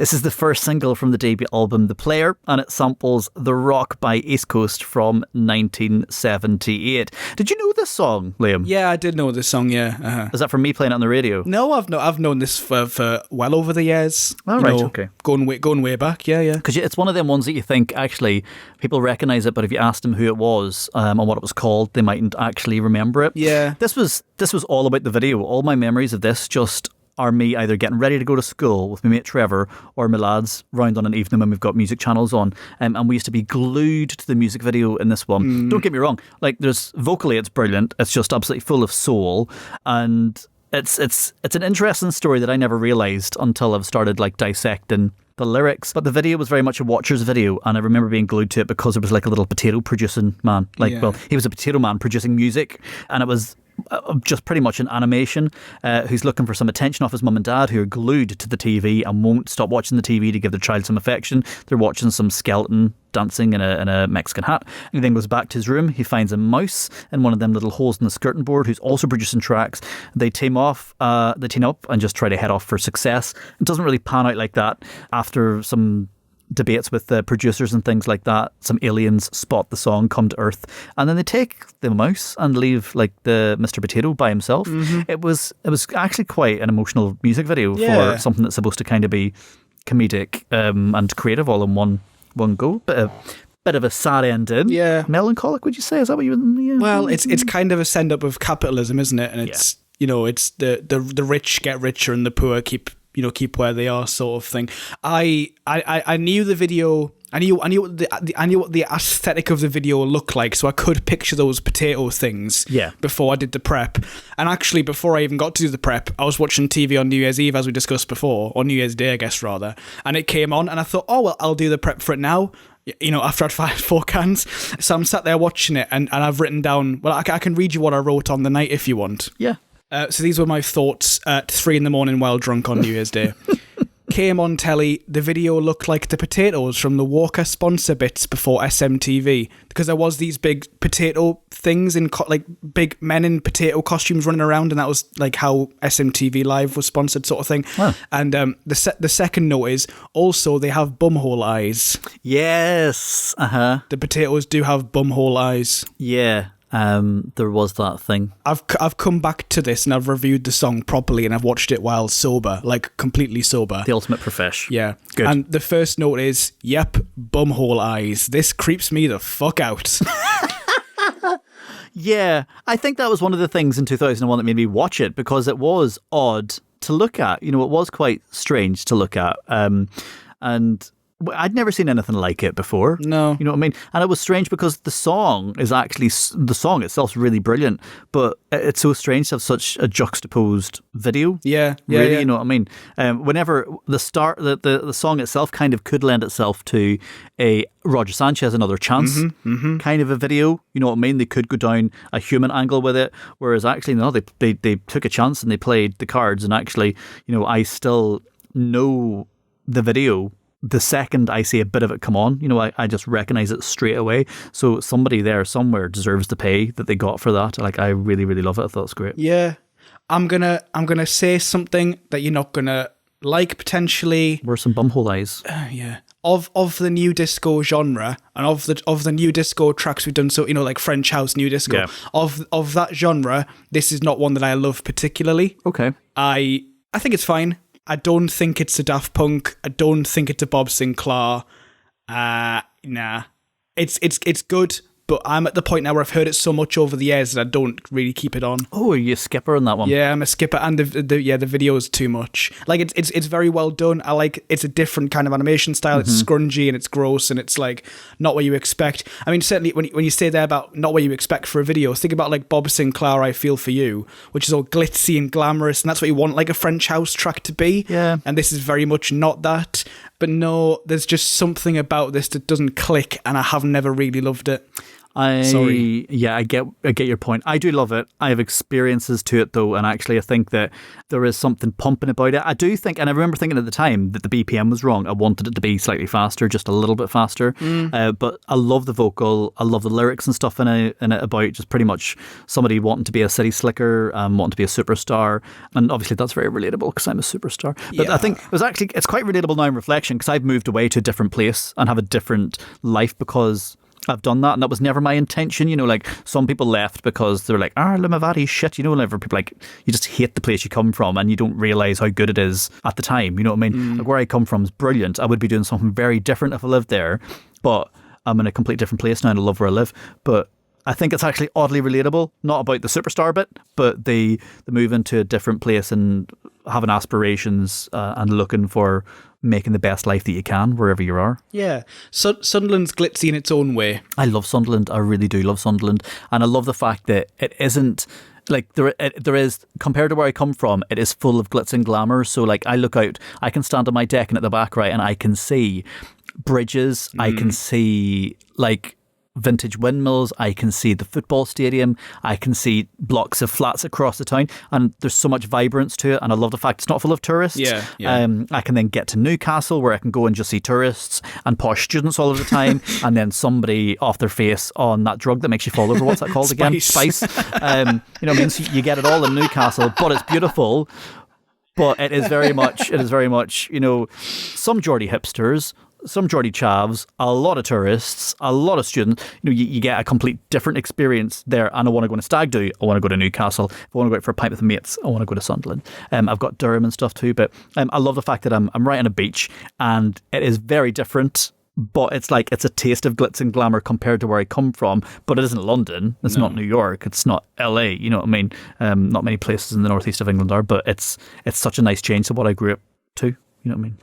This is the first single from the debut album The Player, and it samples The Rock by East Coast from 1978. Did you know this song, Liam? Yeah, I did know this song, yeah. Uh-huh. Is that from me playing it on the radio? No, I've known this for well over the years. Oh, right, okay. Going way back, yeah. Because it's one of them ones that you think, actually, people recognise it, but if you asked them who it was and what it was called, they mightn't actually remember it. Yeah. This was all about the video. All my memories of this just are me either getting ready to go to school with my mate Trevor or my lads round on an evening when we've got music channels on, and we used to be glued to the music video in this one. Don't get me wrong, like there's vocally it's brilliant, it's just absolutely full of soul, and it's an interesting story that I never realised until I've started like dissecting the lyrics. But the video was very much a watcher's video, and I remember being glued to it because it was like a little potato producing man. Well, he was a potato man producing music, and it was just pretty much an animation who's looking for some attention off his mum and dad, who are glued to the TV and won't stop watching the TV to give their child some affection. They're watching some skeleton dancing in a Mexican hat. And he then goes back to his room. He finds a mouse in one of them little holes in the skirting board who's also producing tracks. They team up and just try to head off for success. It doesn't really pan out like that. After some debates with the producers and things like that, some aliens spot the song, come to Earth, and then they take the mouse and leave like the Mr. Potato by himself. It was actually quite an emotional music video for something that's supposed to kind of be comedic and creative all in one go. Bit of a sad ending. Yeah. Melancholic, would you say? Is that what you would... Yeah. Well, it's kind of a send-up of capitalism, isn't it? And it's, it's the rich get richer and the poor keep where they are, sort of thing. I knew the video. I knew what the aesthetic of the video looked like, so I could picture those potato things. Yeah. Before I did the prep, and actually before I even got to do the prep, I was watching TV on New Year's Eve, as we discussed before, or New Year's Day, I guess rather, and it came on, and I thought, oh well, I'll do the prep for it now. After I'd fired 4 cans. So I'm sat there watching it, and I've written down. Well, I can read you what I wrote on the night if you want. Yeah. So these were my thoughts at 3 a.m. while drunk on New Year's Day. Came on telly, the video looked like the potatoes from the Walker sponsor bits before SMTV, because there was these big potato things in like big men in potato costumes running around, and that was like how SMTV Live was sponsored, sort of thing. Wow. And the second note is also they have bumhole eyes. Yes. The potatoes do have bumhole eyes. Yeah. There was that thing. I've come back to this and I've reviewed the song properly, and I've watched it while sober, like completely sober. The ultimate profesh. Yeah. Good. And the first note is, yep, bumhole eyes. This creeps me the fuck out. Yeah, I think that was one of the things in 2001 that made me watch it, because it was odd to look at. It was quite strange to look at. And I'd never seen anything like it before. No. You know what I mean? And it was strange because the song itself is really brilliant, but it's so strange to have such a juxtaposed video. Yeah. Really, you know what I mean? Whenever the song itself kind of could lend itself to a Roger Sanchez Another Chance kind of a video. You know what I mean? They could go down a human angle with it, whereas actually, no, they took a chance and they played the cards, and actually, I still know the video. The second I see a bit of it come on, I just recognize it straight away. So somebody there somewhere deserves the pay that they got for that. Like, I really, really love it. I thought it was great. Yeah. I'm gonna say something that you're not gonna like, potentially. We're some bumhole eyes. Yeah. Of the new disco genre, and of the new disco tracks we've done, so like French house, new disco. Yeah. Of that genre, this is not one that I love particularly. Okay. I think it's fine. I don't think it's a Daft Punk. I don't think it's a Bob Sinclair. Nah. It's good, but I'm at the point now where I've heard it so much over the years that I don't really keep it on. Oh, are you a skipper on that one? Yeah, I'm a skipper, and the video is too much. Like, it's very well done. I like it's a different kind of animation style. It's scrungy and it's gross, and it's like not what you expect. I mean, certainly when you say there about not what you expect for a video, think about like Bob Sinclair, I Feel For You, which is all glitzy and glamorous, and that's what you want like a French house track to be. Yeah. And this is very much not that. But no, there's just something about this that doesn't click, and I have never really loved it. Sorry. Yeah, I get your point. I do love it. I have experiences to it though, and actually I think that there is something pumping about it. I do think, and I remember thinking at the time that the BPM was wrong. I wanted it to be slightly faster, just a little bit faster. But I love the vocal. I love the lyrics and stuff in it about just pretty much somebody wanting to be a city slicker, wanting to be a superstar, and obviously that's very relatable because I'm a superstar. But I think it's quite relatable now in reflection because I've moved away to a different place and have a different life because I've done that, and that was never my intention. You know, like some people left because they're like, Limavady shit. You know, whenever people like, you just hate the place you come from and you don't realise how good it is at the time. You know what I mean? Like where I come from is brilliant. I would be doing something very different if I lived there, but I'm in a completely different place now and I love where I live. But I think it's actually oddly relatable, not about the superstar bit, but the move into a different place and having aspirations and looking for making the best life that you can wherever you are. Yeah. So Sunderland's glitzy in its own way. I love Sunderland. I really do love Sunderland. And I love the fact that it isn't like there is, compared to where I come from, it is full of glitz and glamour. So like I look out, I can stand on my deck and at the back right and I can see bridges, I can see like vintage windmills, I can see the football stadium, I can see blocks of flats across the town, and there's so much vibrance to it, and I love the fact it's not full of tourists. I can then get to Newcastle where I can go and just see tourists and posh students all of the time, and then somebody off their face on that drug that makes you fall over. What's that called again? Spice. You know what I mean? So you get it all in Newcastle, but it's beautiful. But it is very much, you know, some Geordie hipsters, some Geordie chavs, a lot of tourists, a lot of students. You know, you get a complete different experience there. And I want to go on a stag do, I want to go to Newcastle. If I want to go out for a pint with mates, I want to go to Sunderland. I've got Durham and stuff too, but I love the fact that I'm right on a beach and it is very different. But it's like it's a taste of glitz and glamour compared to where I come from. But it isn't London. It's not New York. It's not LA. You know what I mean? Not many places in the northeast of England are, but it's such a nice change to what I grew up to. You know what I mean?